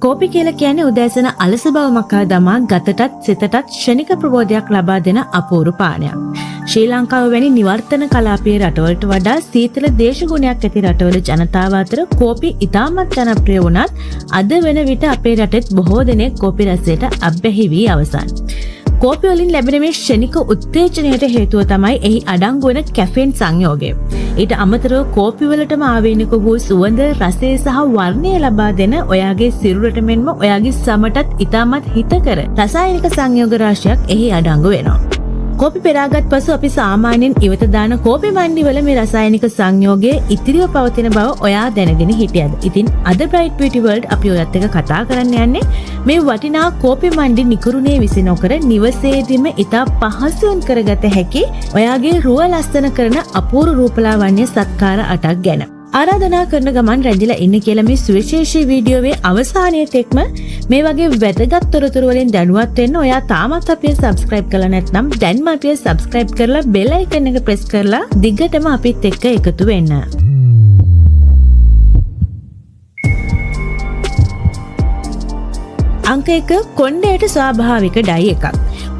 කෝපි කියලා කියන්නේ උදෑසන අලස බව මකා දමා ගතටත් සිතටත් ක්ෂණික ප්‍රබෝධයක් ලබා දෙන අපූර්ව පානයක්. ශ්‍රී ලංකාව වැනි නිවර්තන කලාපීය රටවලට වඩා සීතල දේශගුණයක් ඇති රටවල ජනතාව අතර කෝපි ඉතාමත් ජනප්‍රිය වුණත් අද වෙන විට අපේ රටෙත් බොහෝ දෙනෙක් කෝපි රසයට අබ්බැහි වී අවසන්. කෝපි වලින් ලැබෙන මේ ක්ෂණික උත්තේජනයට හේතුව තමයි එහි අඩංගු වන කැෆීන් සංයෝගය. ඊට අමතරව කෝපි වලටම ආවේනික වූ සුවඳ, රසය සහ වර්ණය ලබා දෙන ඔයාගේ සිරුරට මෙන්ම ඔයාගේ සමටත් ඉතාමත් හිතකර රසායනික සංයෝග රාශියක් එහි අඩංගු වෙනවා. කෝපි පෙරාගත් පසු අපි සාමාන්‍යයෙන් ඉවත දාන කෝපි මණ්ඩි වල මේ රසායනික සංයෝගය ඉතිරිව පවතින බව ඔයා දැනගෙන හිටියද? ඉතින් අද Bright Beauty World අපි ඔයත් එක්ක කතා කරන්න යන්නේ මේ වටිනා කෝපි මණ්ඩි නිකුරුණේ විසි නොකර නිවසේදීම ඉතා පහසුවෙන් කරගත හැකි ඔයාගේ රුව ලස්සන කරන අපූර්ව රූපලාවන්‍ය සත්කාර 8ක් ගැන. ආරාධනා කරන ගමන් රැඳිලා ඉන්න කියලා මේ සුවිශේෂී වීඩියෝවේ අවසානයේ තෙක්ම මේ වගේ වැදගත් තොරතුරු වලින් දැනුවත් වෙන්න ඔයා තාමත් අපිව subscribe කරලා නැත්නම් දැන්ම අපිව subscribe කරලා bell icon එක press කරලා දිගටම අපිත් එක්ක එකතු වෙන්න. අංක 1 කොණ්ඩයට ස්වාභාවික ඩයි එකක්.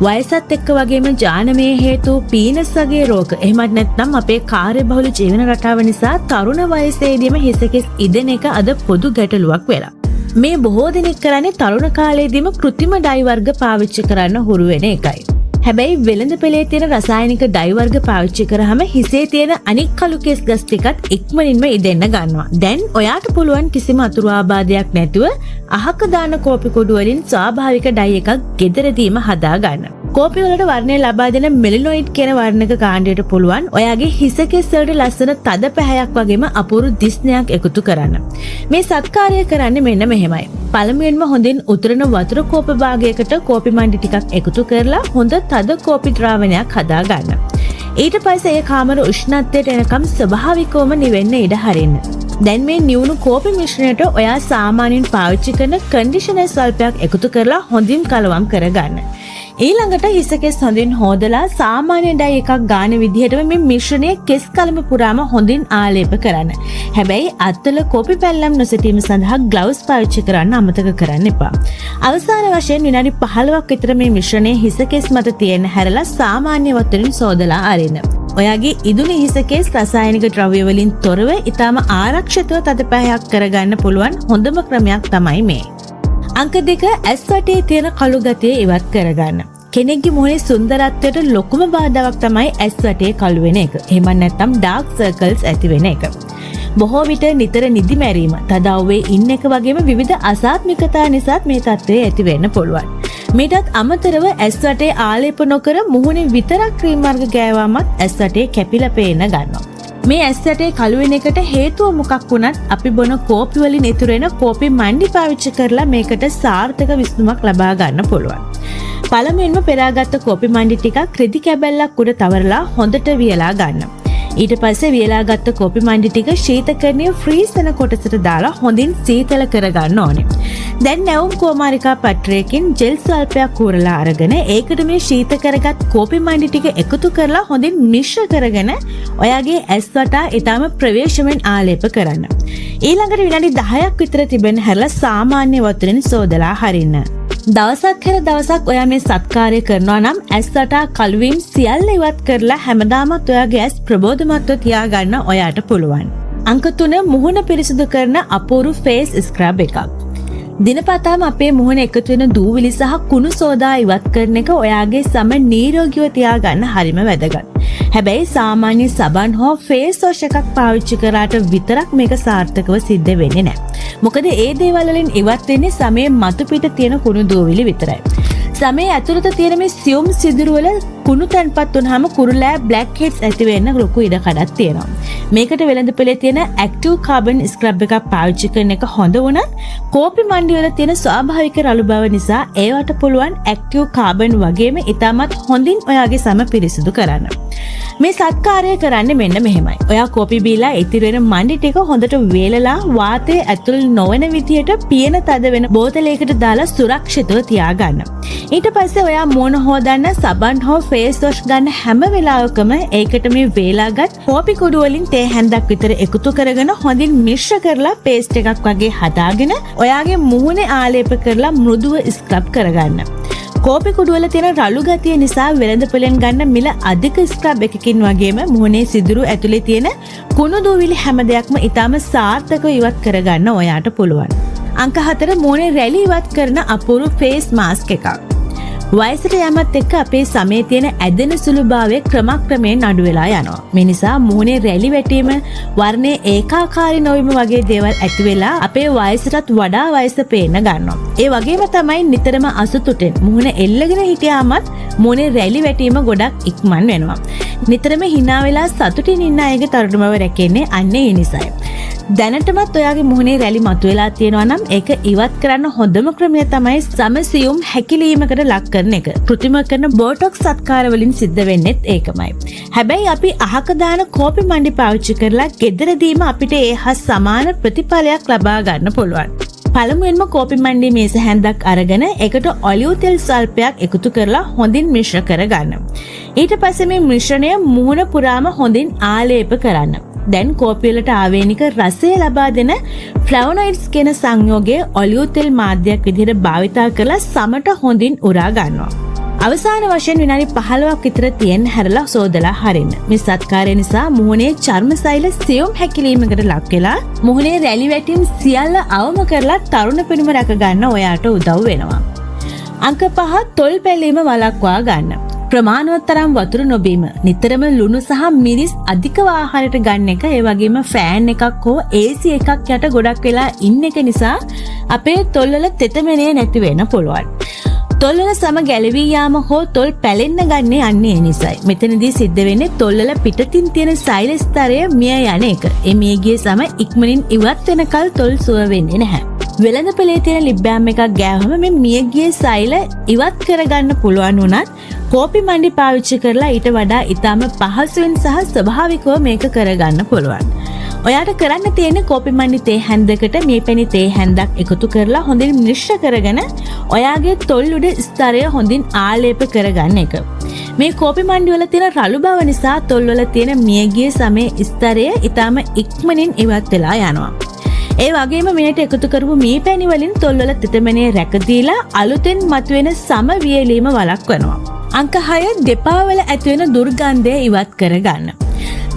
වයසත් එක්ක වගේම ජානමය හේතු පීනස් වගේ රෝග එහෙමත් නැත්නම් අපේ කාර්යබහුල ජීවන රටාව නිසා තරුණ වයසේදීම හිසකෙස් ඉදෙන එක අද පොදු ගැටලුවක් වෙලා. මේ බොහෝ දෙනෙක් කරන්නේ තරුණ කාලයේදීම කෘත්‍රිම ඩයි වර්ග පාවිච්චි කරන්න හුරු වෙන එකයි. හැබැයි වෙළඳ පෙළේ තියෙන රසායනික ඩයි වර්ග පාවිච්චි කරාම හිසේ තියෙන අනික් කළු කෙස් ගස් ටිකත් ඉක්මනින්ම ඉදෙන්න ගන්නවා. දැන් ඔයාට පුළුවන් කිසිම අතුරු ආබාධයක් නැතුව අහක දාන කෝපි කුඩු වලින් ස්වාභාවික ඩයි එකක් ගෙදරදීම හදා ගන්න. කෝපි වලට වර්ණය ලබා දෙන මෙලනොයිඩ් කියන වර්ණක කාණ්ඩයට පුළුවන් ඔයාගේ හිස කෙස් වලට ලස්සන තද පැහැයක් වගේම අපූර්ව දිස්නයක් එකතු කරන්න. මේ සත්කාරය කරන්නේ මෙන්න මෙහෙමයි. පළමුවෙන්ම හොඳින් උතුරන වතුර කෝප භාගයකට කෝපි මණ්ඩි ටිකක් එකතු කරලා හොඳ තද කෝපි ද්‍රාවණයක් හදා ගන්න. ඊට පස්සේ ඒ කාමර උෂ්ණත්වයට එනකම් ස්වභාවිකවම නිවෙන්න ඉඩ හරින්න. දැන් මේ නිවුණු කෝපි මිශ්‍රණයට ඔයා සාමාන්‍යයෙන් පාවිච්චි කරන කන්ඩිෂනර් ස්වල්පයක් එකතු කරලා හොඳින් කලවම් කරගන්න. ඊළඟට හිස කෙස් හොඳින් හොදලා සාමාන්‍ය ඩයි එකක් ගන්න විදිහටම මේ මිශ්‍රණය කෙස් කලම පුරාම හොඳින් ආලේප කරන්න. හැබැයි අත්වල කෝපි පැල්ලම් නොසිටීම සඳහා ග්ලව්ස් පාවිච්චි කරන්න අමතක කරන්න එපා. අවසාන වශයෙන් විනාඩි 15ක් විතර මේ මිශ්‍රණය හිස කෙස් මත තියෙන හැරලා සාමාන්‍ය වතුරින් සෝදලා අරින්න. ඔයාගේ ඉදුණු හිස කෙස් රසායනික ද්‍රව්‍ය වලින් තොරව ඊටම ආරක්ෂිතව තද පැහැයක් කරගන්න පුළුවන් හොඳම ක්‍රමයක් තමයි මේ. අංක 2 ඇස් වටේ තියෙන කළු ගතිය ඉවත් කරගන්න. කෙනෙක්ගේ මුහුණේ සුන්දරත්වයට ලොකුම බාධාවක් තමයි ඇස් වටේ කළු වෙන එක. එහෙම නැත්නම් ඩාර්ක් සර්කල්ස් ඇති වෙන එක. බොහෝ විට නිතර නිදි මැරීම, තදව්වේ ඉන්න එක වගේම විවිධ අසාත්මිකතා නිසාත් මේ තත්ත්වය ඇති වෙන්න පුළුවන්. මේටත් අමතරව ඇස් වටේ ආලේප නොකර මුහුණේ විතරක් ක්‍රීම් වර්ග ගෑවාමත් ඇස් වටේ කැපිලා පේන්න ගන්නවා. මේ ඇස් වටේ කළු වෙන එකට හේතුව මොකක් වුණත් අපි බොන කෝපි වලින් ඉතුරු වෙන කෝපි මණ්ඩි පාවිච්චි කරලා මේකට සාර්ථක විසඳුමක් ලබා ගන්න පුළුවන්. පළමුවෙන්ම පෙරාගත්ත කෝපි මණ්ඩි ටිකක් රෙදි කැබැල්ලක් උඩ තවරලා හොඳට වියලා ගන්න. ඊට පස්සේ වියලාගත්ත කෝපි මණ්ඩි ටික ශීතකරණයේ ෆ්‍රීස් වෙන කොටසට දාලා හොඳින් සීතල කරගන්න ඕනේ. දැන් නැවුම් කුමාරිකා පත්‍රයකින් ජෙල් ස්වල්පයක් ඌරලා අරගෙන ඒකට මේ ශීත කරගත් කෝපි මණ්ඩි ටික එකතු කරලා හොඳින් මිශ්‍ර කරගෙන ඔයාගේ ඇස් වටා ඊටම ප්‍රවේශමෙන් ආලේප කරන්න. ඊළඟට විනාඩි 10ක් විතර තිබෙන හැරලා සාමාන්‍ය වතුරෙන් සෝදලා හරින්න. දවසක් හැර දවසක් ඔයා මේ සත්කාරය කරනවා නම් ඇස් වටා කළුවීම් සියල්ල ඉවත් කරලා හැමදාමත් ඔයාගේ ඇස් ප්‍රබෝධමත්ව තියාගන්න ඔයාට පුළුවන්. අංක 3 මුහුණ පිරිසිදු කරන අපූර්ව ෆේස් ස්ක්‍රබ් එකක්. දිනපතාම අපේ මුහුණ එකතු වෙන දූවිලි සහ කුණු සෝදා ඉවත් කරන එක ඔයාගේ සම නිරෝගීව තියාගන්න හරිම වැදගත්. හැබැයි සාමාන්‍ය සබන් හෝ ෆේස් වොෂ් එකක් පාවිච්චි කරාට විතරක් මේක සාර්ථකව සිද්ධ වෙන්නේ නැහැ. මොකද ඒ දේවල් වලින් ඉවත් වෙන්නේ සමේ මතු පිට තියෙන කුණු දූවිලි විතරයි. සමේ ඇතුළත තියෙන මේ සියුම් සිදුරු වල කුණු තැන්පත් වුනහම කුරුලෑ බ්ලැක් හෙඩ්ස් ඇති වෙන්න ලොකු ඉඩ කඩක් තියෙනවා. මේකට වෙළඳ පොලේ තියෙන ඇක්ටිව් කාබන් ස්ක්‍රබ් එකක් පාවිච්චි කරන එක හොඳ වුණත් කෝපි මණ්ඩි වල තියෙන ස්වාභාවික රළු බව නිසා ඒවට පුළුවන් ඇක්ටිව් කාබන් වගේම ඉතාමත් හොඳින් ඔයාගේ සම පිරිසිදු කරන්න. මේ සත්කාරය කරන්නේ මෙන්න මෙහෙමයි. ඔයා කෝපි බීලා ඉතිරි වෙන මණ්ඩි ටික හොඳට වේලලා වාතය ඇතුල් නොවන විදියට පියන තද වෙන බෝතලයකට දාලා සුරක්ෂිතව තියාගන්න. ඊට පස්සේ ඔයා මූණ හොදන්න සබන් හෝ ෆේස් වොෂ් ගන්න හැම වෙලාවකම ඒකට මේ වේලාගත් කෝපි කුඩු වලින් තේ හැන්දක් විතර එකතු කරගෙන හොඳින් මිශ්‍ර කරලා පේස්ට් එකක් වගේ හදාගෙන ඔයාගේ මූණේ ආලේප කරලා මෘදුව ස්ක්‍රබ් කරගන්න. කෝපි කුඩුවල තියෙන රළු ගතිය නිසා වෙළඳ පොලෙන් ගන්න මිල අධික ස්ක්‍රබ් එකකින් වගේම මුහුණේ සිදුරු ඇතුලේ තියෙන කුණු දූවිලි හැම දෙයක්ම ඊටම සාර්ථකව ඉවත් කරගන්න ඔයාට පුළුවන්. අංක 4 මුහුණේ රැලි ඉවත් කරන අපූර්ව ෆේස් මාස්ක් එකක්. වයසට යෑමත් එක්ක අපේ සමේ තියෙන ඇදෙන සුළුභාවය ක්‍රමක්‍රමයෙන් අඩු වෙලා යනවා. මේ නිසා මුහුණේ රැලි වැටීම, වර්ණයේ ඒකාකාරී නොවීම වගේ දේවල් ඇති වෙලා අපේ වයසටත් වඩා වයස පේන්න ගන්නවා. ඒ වගේම තමයි නිතරම අසතුටෙන් මුහුණ එල්ලගෙන හිටියාමත් මුහුණේ රැලි වැටීම ගොඩක් ඉක්මන් වෙනවා. නිතරම hina වෙලා සතුටින් ඉන්න අයගේ තරුණමව රැකෙන්නේ අන්න ඒ නිසායි. දැනටමත් ඔයාගේ මුහුණේ රැලි මතුවලා තියෙනවා නම් ඒක ඉවත් කරන්න හොඳම ක්‍රමය තමයි සමසියුම් හැකිලීමකට ලක් කරන එක. කෘත්‍රිම කරන බෝටොක්ස් සත්කාර වලින් සිද්ධ වෙන්නේත් ඒකමයි. හැබැයි අපි අහක දාන කෝපි මණ්ඩි පාවිච්චි කරලා ගෙදරදීම අපිට ඒ හා සමාන ප්‍රතිඵලයක් ලබා ගන්න පුළුවන්. පළමුවෙන්ම කෝපි මණ්ඩි මේස හැන්දක් අරගෙන ඒකට ඔලිව් තෙල් ස්වල්පයක් එකතු කරලා හොඳින් මිශ්‍ර කරගන්න. ඊට පස්සේ මේ මිශ්‍රණය මුහුණ පුරාම හොඳින් ආලේප කරන්න. දැන් කෝපි වලට ආවේනික රසය ලබා දෙන ෆ්ලැවොනොයිඩ්ස් කියන සංයෝගය ඔලිව් තෙල් මාධ්‍යයක් විදිහට භාවිතා කරලා සමට හොඳින් උරා ගන්නවා. අවසාන වශයෙන් විනාඩි 15ක් විතර තියෙන් හැරලා සෝදලා හරින්න. මේ සත්කාරය නිසා මුහුණේ චර්ම සෛල සියුම් හැකිලීමකට ලක් වෙලා මුහුණේ රැලි වැටීම් සියල්ල අවම කරලා තරුණ පෙනුම රැක ගන්න ඔයාට උදව් වෙනවා. අංක 5 තොල් පැලීම වළක්වා ගන්න. ප්‍රමාණවත් තරම් වතුර නොබීම, නිතරම ලුණු සහ මිරිස් අධිකව ආහාරයට ගන්න එක, ඒ වගේම ෆෑන් එකක් හෝ AC එකක් යට ගොඩක් වෙලා ඉන්න එක නිසා අපේ තොල්වල තෙතමනේ නැති වෙන්න පුළුවන්. තොල්වල සම ගැලවී යාම හෝ තොල් පැලෙන්න ගන්නේ අන්නේ ඒ නිසායි. මෙතනදී සිද්ධ වෙන්නේ තොල්වල පිටතින් තියෙන සෛල ස්තරය මිය යන එක. ඒ මිය ගිය සම ඉක්මනින් ඉවත් වෙනකල් තොල් සුව වෙන්නේ නැහැ. වෙළඳ පොලේ තියෙන ලිප් බෑම් එකක් ගෑවම මේ මියගිය සෛල ඉවත් කරගන්න පුළුවන් වුණත් කෝපි මණ්ඩි පාවිච්චි කරලා ඊට වඩා ඊටම පහසුවෙන් සහ ස්වභාවිකව මේක කරගන්න පුළුවන්. ඔයාට කරන්න තියෙන්නේ කෝපි මණ්ඩි තේ හැන්දකට මේ පැණි තේ හැන්දක් එකතු කරලා හොඳින් මිශ්‍ර කරගෙන ඔයාගේ තොල් උඩ ස්තරය හොඳින් ආලේප කරගන්න එක. මේ කෝපි මණ්ඩි වල තියෙන රළු බව නිසා තොල් වල තියෙන මියගිය සමේ ස්තරය ඊටම ඉක්මනින් ඉවත් වෙලා යනවා. ඒ වගේම මේට එකතු කරපු මී පැණි වලින් තොල්වල තෙතමනේ රැකදීලා අලුතෙන් මතුවෙන සම වියලීම වළක්වනවා. අංක 6 දෙපා වල ඇතිවෙන දුර්ගන්ධය ඉවත් කරගන්න.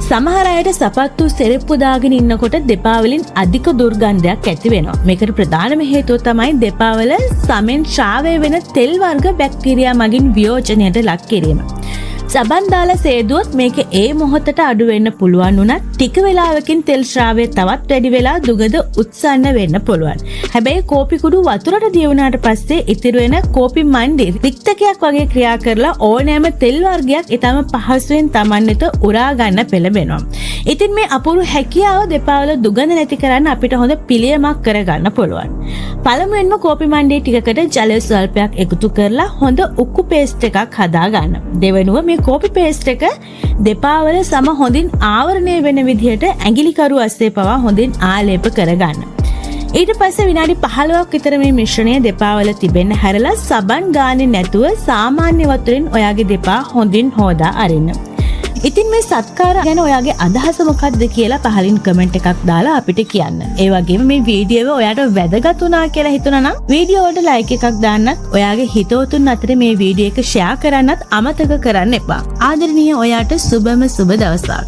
සමහර අයට සපත්තු සෙරෙප්පු දාගෙන ඉන්නකොට දෙපා වලින් අධික දුර්ගන්ධයක් ඇති වෙනවා. මේකට ප්‍රධානම හේතුව තමයි දෙපා වල සමෙන් ශ්‍රාවය වෙන තෙල් වර්ග බැක්ටීරියා මගින් වියෝජනයට ලක් කිරීම. සබන් දාලා සේදුවොත් මේක ඒ මොහොතට අඩු වෙන්න පුළුවන් වුණත් ටික වෙලාවකින් තෙල් ශ්‍රාවය තවත් වැඩි වෙලා දුගඳ උත්සන්න වෙන්න පුළුවන්. හැබැයි කෝපි කුඩු වතුරට දිය වුණාට පස්සේ ඉතිරි වෙන කෝපි මණ්ඩි රික්තකයක් වගේ ක්‍රියා කරලා ඕනෑම තෙල් වර්ගයක් ඊටම පහසුවෙන් Taman වෙත උරා ගන්න පෙළඹෙනවා. ඉතින් මේ අපූර්ව හැකියාව දෙපා වල දුගඳ නැති කරන්න අපිට හොඳ පිළියමක් කරගන්න පුළුවන්. පළමුවෙන්ම කෝපි මණ්ඩි ටිකකට ජලය ස්වල්පයක් එකතු කරලා හොඳ උක්කු පේස්ට් එකක් හදා ගන්න. දෙවෙනුව මේ කෝපි පේස්ට් එක දෙපා වල සම හොඳින් ආවරණය වෙන විදිහට ඇඟිලිකරු අස්සේ පවා හොඳින් ආලේප කරගන්න. ඊට පස්සේ විනාඩි 15ක් විතර මේ මිශ්‍රණය දෙපා වල තිබෙන්න හැරලා සබන් ගානේ නැතුව සාමාන්‍ය වතුරෙන් ඔයාගේ දෙපා හොඳින් හොදා අරින්න. ඉතින් මේ සත්කාර ගැන ඔයාගේ අදහස මොකක්ද කියලා පහලින් කමෙන්ට් එකක් දාලා අපිට කියන්න. ඒ වගේම මේ වීඩියෝව ඔයාට වැදගත් වුණා කියලා හිතුණා නම් වීඩියෝවට ලයික් එකක් දාන්නත්, ඔයාගේ හිතවතුන් අතර මේ වීඩියෝ එක ෂෙයා කරන්නත් අමතක කරන්න එපා. ආදරණීය ඔයාට සුබම සුබ දවසක්.